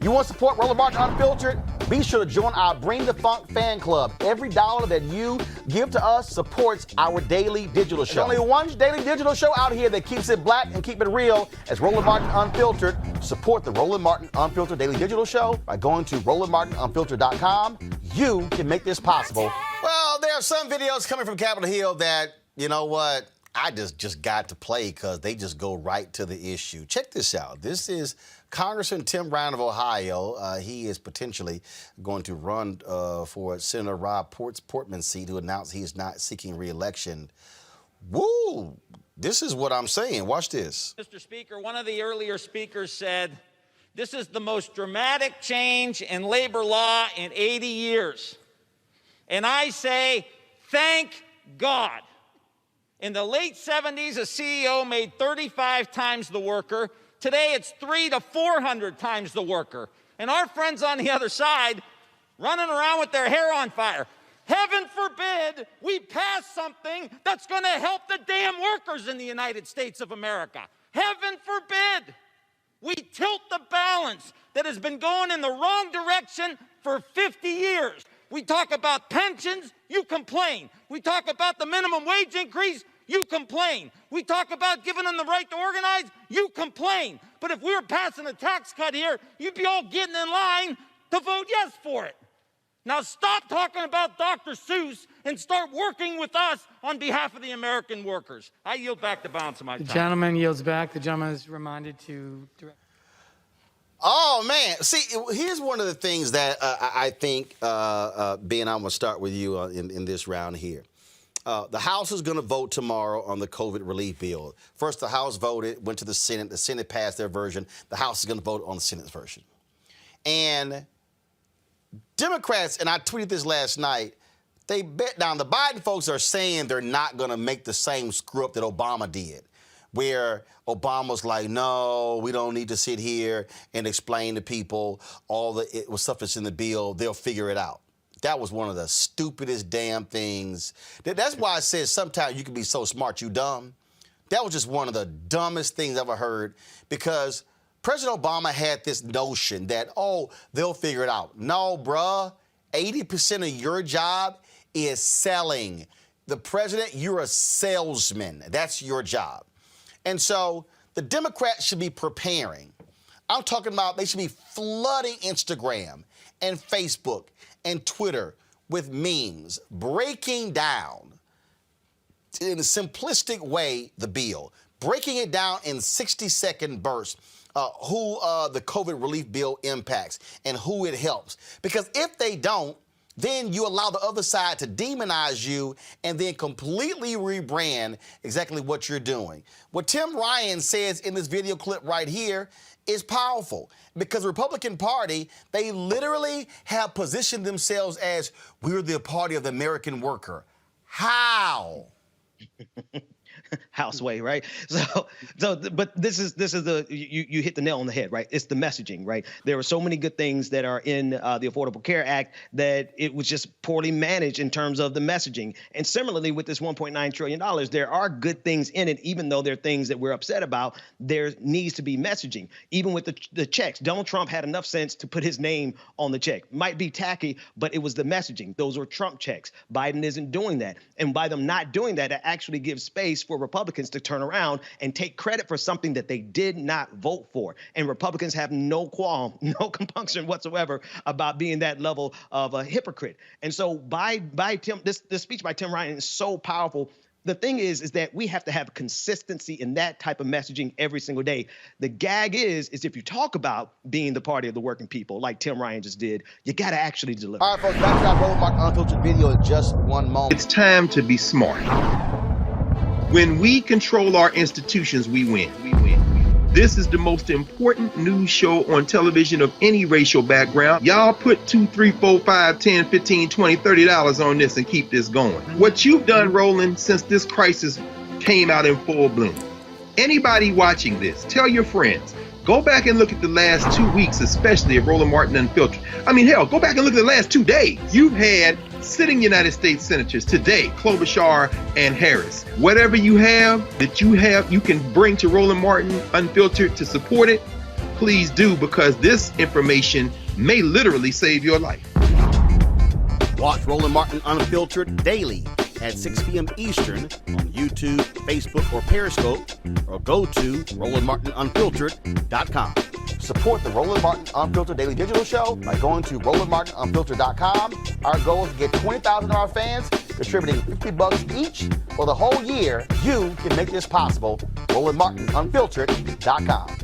You want to support Roland Martin Unfiltered? Be sure to join our Bring the Funk fan club. Every dollar that you give to us supports our daily digital show. There's only one daily digital show out here that keeps it black and keep it real as Roland Martin Unfiltered. Support the Roland Martin Unfiltered daily digital show by going to RolandMartinUnfiltered.com. You can make this possible. Well, there are some videos coming from Capitol Hill that, you know what, I just got to play because they just go right to the issue. Check this out. This is Congressman Tim Ryan of Ohio. He is potentially going to run for Senator Rob Portman's seat, who announced he is not seeking re-election. Woo! This is what I'm saying. Watch this. Mr. Speaker, one of the earlier speakers said, this is the most dramatic change in labor law in 80 years. And I say, thank God. In the late 70s, a CEO made 35 times the worker. Today, it's 300 to 400 times the worker. And our friends on the other side running around with their hair on fire. Heaven forbid we pass something that's going to help the damn workers in the United States of America. Heaven forbid we tilt the balance that has been going in the wrong direction for 50 years. We talk about pensions, you complain. We talk about the minimum wage increase, you complain. We talk about giving them the right to organize, you complain. But if we were passing a tax cut here, you'd be all getting in line to vote yes for it. Now stop talking about Dr. Seuss and start working with us on behalf of the American workers. I yield back the balance of my time. The gentleman yields back. The gentleman is reminded to direct. Oh, man. See, here's one of the things that I think, Ben, I'm going to start with you in this round here. The House is going to vote tomorrow on the COVID relief bill. First, the House voted, went to the Senate. The Senate passed their version. The House is going to vote on the Senate's version. And Democrats, and I tweeted this last night, they bet down. The Biden folks are saying they're not going to make the same screw up that Obama did, where Obama's like, no, we don't need to sit here and explain to people all the stuff that's in the bill. They'll figure it out. That was one of the stupidest damn things. That's why I said sometimes you can be so smart, you dumb. That was just one of the dumbest things I've ever heard, because President Obama had this notion that, oh, they'll figure it out. No, bruh, 80% of your job is selling. The president, you're a salesman. That's your job. And so the Democrats should be preparing. I'm talking about they should be flooding Instagram and Facebook and Twitter with memes, breaking down in a simplistic way the bill, breaking it down in 60-second bursts, who the COVID relief bill impacts and who it helps. Because if they don't, then you allow the other side to demonize you and then completely rebrand exactly what you're doing. What Tim Ryan says in this video clip right here is powerful, because the Republican Party, they literally have positioned themselves as, we're the party of the American worker. How? House way, right? But this is the you hit the nail on the head, right? It's the messaging, right? There are so many good things that are in the Affordable Care Act that it was just poorly managed in terms of the messaging. And similarly with this $1.9 trillion, there are good things in it, even though there are things that we're upset about. There needs to be messaging. Even with the checks, Donald Trump had enough sense to put his name on the check. Might be tacky, but it was the messaging. Those were Trump checks. Biden isn't doing that. And by them not doing that, it actually gives space for Republicans to turn around and take credit for something that they did not vote for. And Republicans have no qualm, no compunction whatsoever about being that level of a hypocrite. And so by Tim, this speech by Tim Ryan is so powerful. The thing is that we have to have consistency in that type of messaging every single day. The gag is if you talk about being the party of the working people, like Tim Ryan just did, you got to actually deliver. All right, folks, back to our Roland Martin Unfiltered video in just one moment. It's time to be smart. When we control our institutions, we win. This is the most important news show on television of any racial background. Y'all put $2, $3, $4, $5, $10, $15, $20, $30 on this and keep this going. What you've done, Roland, since this crisis came out in full bloom. Anybody watching this, tell your friends. Go back and look at the last 2 weeks, especially of Roland Martin Unfiltered. I mean, hell, go back and look at the last 2 days. You've had sitting United States senators today, Klobuchar and Harris. Whatever you have, you can bring to Roland Martin Unfiltered to support it. please do, because this information may literally save your life. Watch Roland Martin Unfiltered daily at 6 p.m. Eastern on YouTube, Facebook, or Periscope, or go to RolandMartinUnfiltered.com. Support the Roland Martin Unfiltered Daily Digital Show by going to RolandMartinUnfiltered.com. Our goal is to get 20,000 of our fans contributing $50 each for the whole year. You can make this possible. RolandMartinUnfiltered.com.